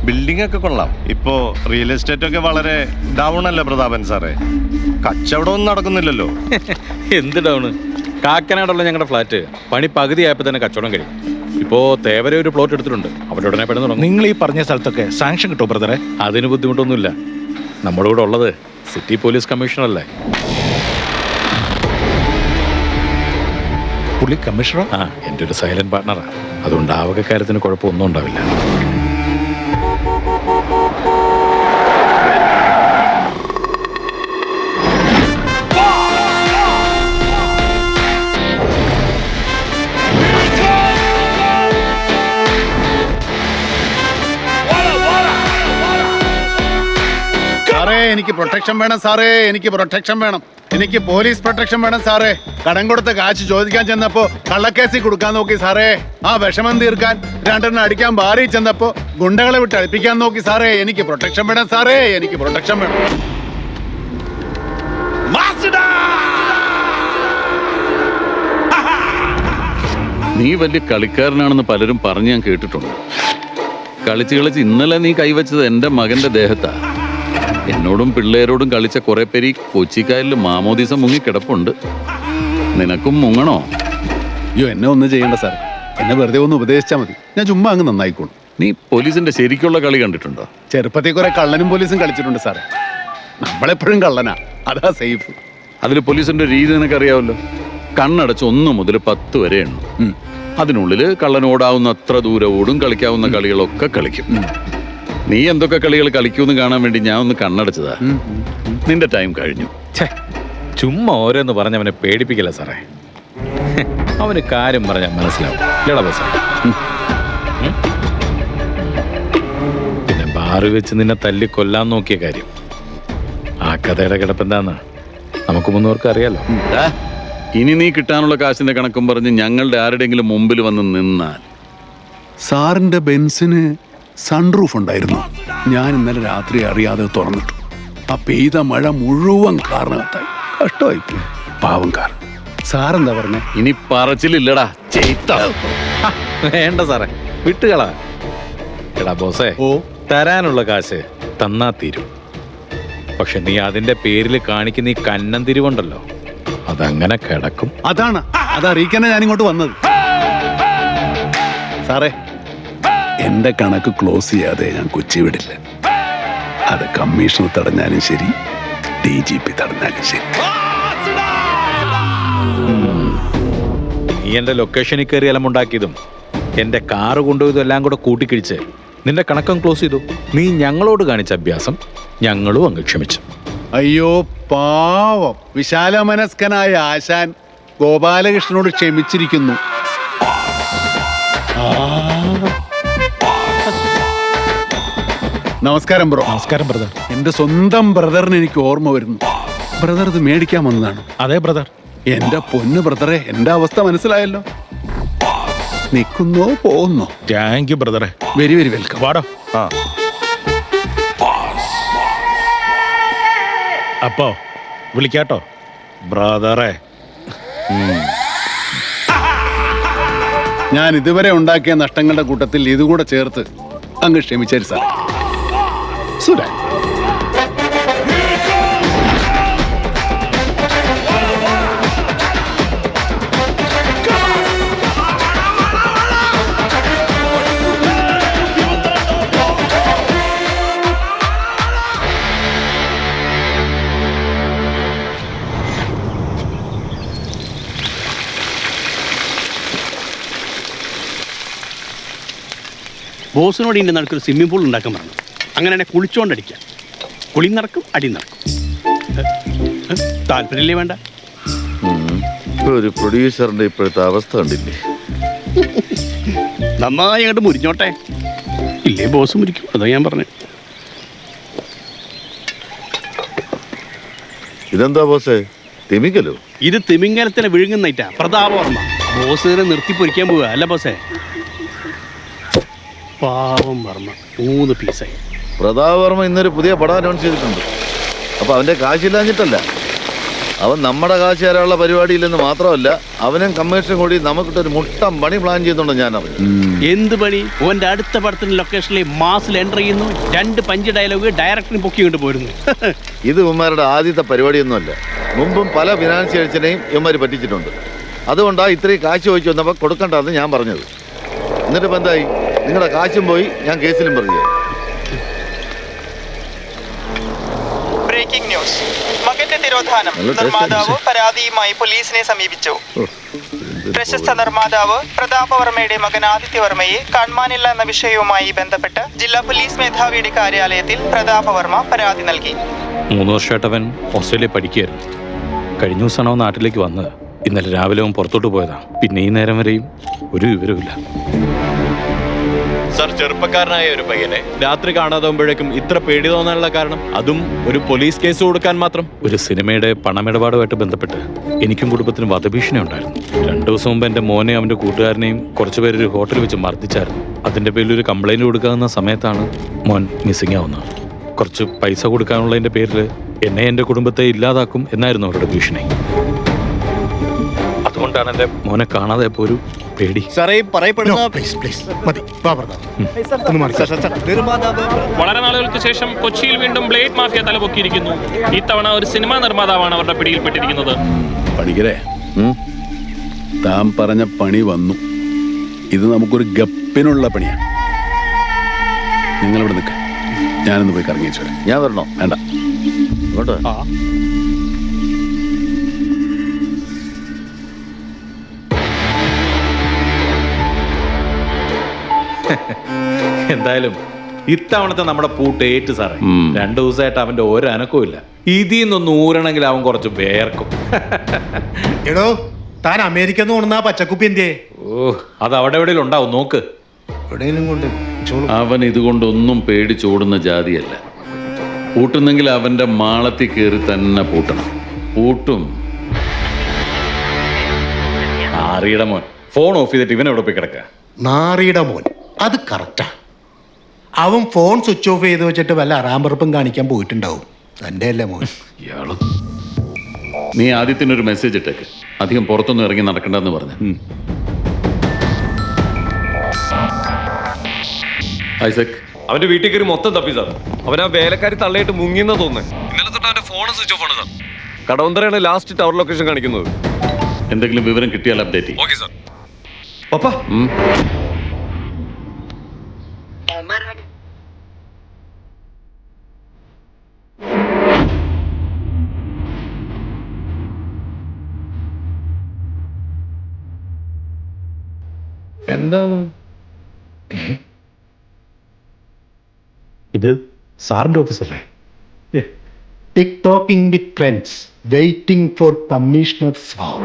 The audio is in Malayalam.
ബിൽഡിംഗ് ഒക്കെ കൊള്ളാം. ഇപ്പോ റിയൽ എസ്റ്റേറ്റ് ഒക്കെ വളരെ ഡൗൺ അല്ലേ പ്രതാപൻ സാറേ? കച്ചവടം ഒന്നും നടക്കുന്നില്ലല്ലോ. എന്ത് ഡൗണ്? കാക്കനാടുള്ള ഞങ്ങളുടെ ഫ്ലാറ്റ് പണി പകുതിയായപ്പോൾ തന്നെ കച്ചവടം കഴിയും. ഇപ്പോ തേവരെ ഒരു പ്ലോട്ട് എടുത്തിട്ടുണ്ട്. അവരുടെ ഉടനെ പെടുന്നു തുടങ്ങും. നിങ്ങൾ ഈ പറഞ്ഞ സ്ഥലത്തൊക്കെ സാങ്ഷൻ കിട്ടുമോ ബ്രദറെ? അതിന് ബുദ്ധിമുട്ടൊന്നുമില്ല. നമ്മുടെ കൂടെ ഉള്ളത് സിറ്റി പോലീസ് കമ്മീഷണർ അല്ലേ? പുള്ളി കമ്മീഷണർ? ആ, എൻ്റെ ഒരു സൈലന്റ് പാർട്ണറാണ്. അതുകൊണ്ട് ആ വക കാര്യത്തിന് കുഴപ്പമൊന്നും ഉണ്ടാവില്ല. സാറേ എനിക്ക് പ്രൊട്ടക്ഷൻ വേണം സാറേ, എനിക്ക് പ്രൊട്ടക്ഷൻ വേണം. എനിക്ക് പോലീസ് പ്രൊട്ടക്ഷൻ വേണം സാറേ. കടം കൊടുത്ത കാശ് ചോദിക്കാൻ ചെന്നപ്പോ കള്ളക്കേസിൽ കൊടുക്കാൻ നോക്കി സാറേ. ആ വിഷമം തീർക്കാൻ രണ്ടെണ്ണം അടിക്കാൻ ബാറി ചെന്നപ്പോ ഗുണ്ടകളെ വിട്ട് അടിപ്പിക്കാൻ നോക്കി സാറേ. എനിക്ക് പ്രൊട്ടക്ഷൻ വേണം സാറേ, എനിക്ക് പ്രൊട്ടക്ഷൻ വേണം. നീ വലിയ കളിക്കാരനാണെന്ന് പലരും പറഞ്ഞ് ഞാൻ കേട്ടിട്ടുണ്ട്. കളിച്ച് ഇന്നലെ നീ കൈവച്ചത് എൻ്റെ മകന്റെ ദേഹത്താ. എന്നോടും പിള്ളേരോടും കളിച്ച കുറെ പേര് കൊച്ചിക്കായലിൽ മാമോദീസം മുങ്ങി കിടപ്പുണ്ട്. നിനക്കും മുങ്ങണോ? അയ്യോ എന്നെ ഒന്നും ചെയ്യണ്ട സാർ, എന്നെ വെറുതെ ഒന്ന് ഉപദേശിച്ചാൽ മതി. ഞാൻ ചുമ്മാ അങ്ങ് നന്നായിക്കോളും. നീ പോലീസിന്റെ ശരിക്കുള്ള കളി കണ്ടിട്ടുണ്ടോ? ചെറുപ്പത്തിൽ കുറെ കള്ളനും പോലീസും കളിച്ചിട്ടുണ്ട് സാറേ. നമ്മളെപ്പോഴും കള്ളനാ, അതാ സേഫ്. അതിൽ പോലീസിന്റെ രീതി നിനക്കറിയാവല്ലോ. കണ്ണടച്ച് 1 മുതൽ 10 വരെ എണ്ണും. അതിനുള്ളിൽ കള്ളൻ ഓടാവുന്ന അത്ര ദൂരം ഓടും. കളിക്കാവുന്ന കളികളൊക്കെ കളിക്കും. നീ എന്തൊക്കെ കളികൾ കളിക്കൂന്ന് കാണാൻ വേണ്ടി ഞാൻ ഒന്ന് കണ്ണടച്ചതാ. നിന്റെ ടൈം കഴിഞ്ഞു. ചുമ്മാ ഓരോന്ന് പറഞ്ഞ് അവനെ പേടിപ്പിക്കില്ല സാറേ. അവന് കാര്യം പറഞ്ഞാൽ മനസ്സിലാവും. ഇല്ലടാ ബോസേ? പിന്നെ ബാറ് വെച്ച് നിന്നെ തല്ലി കൊല്ലാൻ നോക്കിയ കാര്യം, ആ കഥയുടെ കിടപ്പെന്താന്ന് നമുക്ക് മുന്നോർക്ക് അറിയാലോ. ഇനി നീ കിട്ടാനുള്ള കാശിന്റെ കണക്കും പറഞ്ഞ് ഞങ്ങളുടെ ആരുടെങ്കിലും മുമ്പിൽ വന്ന് നിന്നാൽ. സാറിന്റെ ബെൻസിന് സൺറൂഫ് ഉണ്ടായിരുന്നു. ഞാൻ ഇന്നലെ രാത്രി അറിയാതെ തുറന്നിട്ടു. ആ പെയ്ത മഴ മുഴുവൻ കാറിനകത്തായി. കഷ്ടമായി പാവം കാർ. സാറെന്താ പറഞ്ഞ? ഇനി പറച്ചിലില്ലടാ, ചെയ്ത. വേണ്ട സാറേ, വിട്ടുകളാ. എടാ ബോസേ, തരാനുള്ള കാശ് തന്നാ തീരും. പക്ഷെ നീ അതിന്റെ പേരിൽ കാണിക്കുന്ന ഈ കന്നം തിരിവുണ്ടല്ലോ, അതങ്ങനെ കിടക്കും. അതറിയിക്കാനാ ഞാനിങ്ങോട്ട് വന്നത്. സാറേ, എന്റെ കണക്ക് ക്ലോസ് ചെയ്യാതെ ഞാൻ കൊച്ചി വിടില്ല. അത് കമ്മീഷണർ തടഞ്ഞാലും ശരി, DGP തടഞ്ഞാലും ശരി. നീ എന്റെ ലൊക്കേഷനിൽ കയറി അലമുണ്ടാക്കിയതും എന്റെ കാറ് കൊണ്ടുപോയതും എല്ലാം കൂടെ കൂട്ടിക്കിഴിച്ച് നിന്റെ കണക്കം ക്ലോസ് ചെയ്തു. നീ ഞങ്ങളോട് കാണിച്ച അഭ്യാസം ഞങ്ങളും അങ്ങ് ക്ഷമിച്ചു. അയ്യോ പാവം വിശാല മനസ്കനായ ആശാൻ ഗോപാലകൃഷ്ണനോട് ക്ഷമിച്ചിരിക്കുന്നു. നമസ്കാരം ബ്രോ. നമസ്കാരം ബ്രദർ. എന്റെ സ്വന്തം ബ്രദറിന് എനിക്ക് ഓർമ്മ വരുന്നു. ബ്രദർ ഇത് മേടിക്കാൻ വന്നതാണ്. അതെ ബ്രദർ. എന്റെ പൊന്ന് ബ്രദറെ, എന്റെ അവസ്ഥ മനസ്സിലായല്ലോ. നിൽക്കുന്നോ പോകുന്നോ? താങ്ക് യു ബ്രദറെ. Very very welcome. വാടോ. ആ അപ്പോ വിളിക്കാട്ടോ ബ്രദറെ. ഞാൻ ഇതുവരെ ഉണ്ടാക്കിയ നഷ്ടങ്ങളുടെ കൂട്ടത്തിൽ ഇതുകൂടെ ചേർത്ത് അങ്ങ് ക്ഷമിച്ചേരി സാർ. സുരാ ബോസിനോട് ഇതിൻ്റെ നടക്കൊരു സ്വിമ്മിംഗ് പൂൾ ഉണ്ടാക്കാൻ പറഞ്ഞു. അങ്ങനെ കുളിച്ചോണ്ടടിക്കാം. കുളി നടക്കും, അടി നടക്കും. താല്പര്യമില്ലേ? വേണ്ട. ഒരു പ്രൊഡ്യൂസറിന്റെ ഇപ്പോഴത്തെ അവസ്ഥ കണ്ടില്ലേ? നന്നായി അങ്ങോട്ട് മുരിഞ്ഞോട്ടെ, ഇല്ലേ ബോസ് മുരിക്കും. അതാ ഞാൻ പറഞ്ഞു. ഇതെന്താ ബോസേ, തിമിക്കലോ? ഇത് തിമിംഗലത്തിനെ വിഴുങ്ങുന്നേറ്റാ പ്രതാപവർമ്മ. ബോസിനെ നിർത്തി പൊരിക്കാൻ പോവുക അല്ല ബോസേ? പാവം വർമ്മ 3 പീസായി. പ്രതാപവർമ്മ ഇന്നൊരു പുതിയ പടം അനൗൺസ് ചെയ്തിട്ടുണ്ട്. അപ്പൊ അവന്റെ കാശില്ലാഞ്ഞിട്ടല്ല, അവൻ നമ്മുടെ കാശ് തരാനുള്ള പരിപാടിയില്ലെന്ന് മാത്രമല്ല അവനും കമ്മീഷനും കൂടി നമുക്കിട്ടൊരു മുട്ടം പണി പ്ലാൻ ചെയ്യുന്നുണ്ട് ഞാൻ അറിയാം. എന്ത് പണി? ഓന്റെ അടുത്ത പടത്തിന്റെ ലൊക്കേഷനിൽ മാസിൽ എൻ്റർ ചെയ്യുന്നു, 2 പഞ്ച് ഡയലോഗ് ഡയറക്ടറിന് പൊക്കി കൊണ്ട് പോരുന്നു. ഇത് ഇവന്മാരുടെ ആദ്യത്തെ പരിപാടിയൊന്നുമല്ല. മുമ്പും പല ഫിനാൻഷ്യൽസിനെയും ഇവന്മാർ പറ്റിച്ചിട്ടുണ്ട്. അതുകൊണ്ടാണ് ഇത്രയും കാശ് ചോദിച്ചു വന്നപ്പോൾ കൊടുക്കണ്ടെന്ന് ഞാൻ പറഞ്ഞത്. എന്നിട്ടിപ്പോൾ എന്തായി? നിങ്ങളുടെ കാശും പോയി, ഞാൻ കേസിലും പറഞ്ഞു. Breaking news. മകന്റെ തിരോധാനം. നല്ല taste നിർമ്മാതാവ് ആയിരിക്കും. പരാതിയുമായി പോലീസിനെ സമീപിച്ചു. പ്രശസ്ത നിർമ്മാതാവ് പ്രതാപവർമ്മയുടെ മകൻ ആദിത്യവർമ്മയെ കാണാനില്ല എന്ന വിഷയവുമായി ബന്ധപ്പെട്ട് ജില്ലാ പോലീസ് മേധാവിയുടെ കാര്യാലയത്തിൽ പ്രതാപവർമ്മ പരാതി നൽകി. 3 വർഷമായിട്ട് അവൻ ഓസ്ട്രേലിയ പഠിക്കുകയായിരുന്നു. കഴിഞ്ഞ ദിവസമാണ് അവൻ നാട്ടിലേക്ക് വന്നത്. ഇന്നലെ രാവിലെ അവൻ പുറത്തോട്ട് പോയതാ. പിന്നെ ഈ നേരം വരെയും ഒരു വിവരവുമില്ല. സർ, ചെറുപ്പക്കാരനായ ഒരു പയ്യനെ രാത്രി കാണാതാവുമ്പോഴേക്കും ഇത്ര പേടി തോന്നാനുള്ള കാരണം, അതും ഒരു പോലീസ് കേസ് കൊടുക്കാൻ മാത്രം? ഒരു സിനിമയുടെ പണമിടപാടുമായിട്ട് ബന്ധപ്പെട്ട് എനിക്കും കുടുംബത്തിനും വധഭീഷണി ഉണ്ടായിരുന്നു. 2 ദിവസം മുമ്പ് എൻ്റെ മോനെ അവൻ്റെ കൂട്ടുകാരനെയും കുറച്ചുപേര് ഒരു ഹോട്ടലിൽ വെച്ച് മർദ്ദിച്ചായിരുന്നു. അതിൻ്റെ പേരിൽ ഒരു കംപ്ലൈൻറ്റ് കൊടുക്കാവുന്ന സമയത്താണ് മോൻ മിസ്സിംഗ് ആവുന്നത്. കുറച്ച് പൈസ കൊടുക്കാനുള്ളതിൻ്റെ പേരിൽ എന്നെ എൻ്റെ കുടുംബത്തെ ഇല്ലാതാക്കും എന്നായിരുന്നു അവരുടെ ഭീഷണി. അതുകൊണ്ടാണ് എൻ്റെ മോനെ കാണാതെ ഇപ്പോൾ ഒരു പേടി. സാറേ, പറയപ്പെടുന്ന വളരെ നാളുകൾക്ക് ശേഷം കൊച്ചിയിൽ വീണ്ടും ബ്ലേഡ് മാഫിയ തലപൊക്കിയിരിക്കുന്നു. ഇത്തവണ ഒരു സിനിമാ നിർമ്മാതാവാണ് അവരുടെ പിടിയിൽപ്പെട്ടിരിക്കുന്നത്. പണിക്കരെ, താൻ പറഞ്ഞ പണി വന്നു. ഇത് നമുക്കൊരു ഗപ്പിനുള്ള പണിയാണ്. നിങ്ങളിവിടെ നിൽക്ക, ഞാനൊന്ന് പോയി കറങ്ങി വെച്ചു വരാം. ഞാൻ വരണോ? വേണ്ട. ഇങ്ങോട്ട് എന്തായാലും ഇത്തവണത്തെ നമ്മുടെ പൂട്ട് ഏറ്റു സാറേ. ഉം. 2 ദിവസമായിട്ട് അവന്റെ ഒരു അനക്കവും ഇല്ല. ഇതിൽ നിന്നൊന്ന് ഊരണമെങ്കിൽ അവൻ കുറച്ച് വേർക്കും. എടോ, താൻ അമേരിക്കന്ന് കൊണ്ടുവന്ന ആ പച്ചക്കുപ്പി എന്തേ? ഓ, അത് അവിടെ എവിടെയും ഉണ്ടാവും, നോക്ക്. എവിടെയെങ്കിലും കൊണ്ട് അവൻ ഇതുകൊണ്ടൊന്നും പേടിച്ചോടുന്ന ജാതിയല്ല. പൂട്ടുന്നെങ്കിൽ അവന്റെ മാളത്തിൽ കയറി തന്നെ പൂട്ടണം. പൂട്ടും. ആറിയുടെ മോൻ ഫോൺ ഓഫ് ചെയ്തിട്ട് ഇവൻ എവിടെ പോയി കിടക്കുക? നാറിയുടെ മോൻ, അത് കറക്റ്റാ. അവൻ ഫോൺ സ്വിച്ച് ഓഫ് ചെയ്ത് വെച്ചിട്ട് വല്ല അറാമ്പറപ്പും കാണിക്കാൻ പോയിട്ടുണ്ടാവും. തൻ്റെ അല്ലേ മോൻ? ഇയാളും നീ ആദ്യത്തിനൊരു മെസ്സേജ് ഇട്ടേക്ക്. അധികം പുറത്തൊന്നും ഇറങ്ങി നടക്കണ്ടെന്ന് പറഞ്ഞു. ഐസക്, അവന്റെ വീട്ടിൽ കയറി മൊത്തം തപ്പി സാർ. അവൻ ആ വേലക്കാരി തള്ളയിട്ട് മുങ്ങിയെന്നാ തോന്നുന്നത്. ഇന്നലെ തൊട്ട് അവന്റെ ഫോൺ സ്വിച്ച് ഓഫ് ആണ് സാർ. കടവന്തറയാണ് ലാസ്റ്റ് ടവർ ലൊക്കേഷൻ കാണിക്കുന്നത്. എന്തെങ്കിലും വിവരം കിട്ടിയാൽ അപ്ഡേറ്റ് ചെയ്യും. Okay sir. പപ്പ, എന്താണ് ഇത്? സാറിന്റെ ഓഫീസല്ലേ? TikToking with friends, waiting for commissioner sir.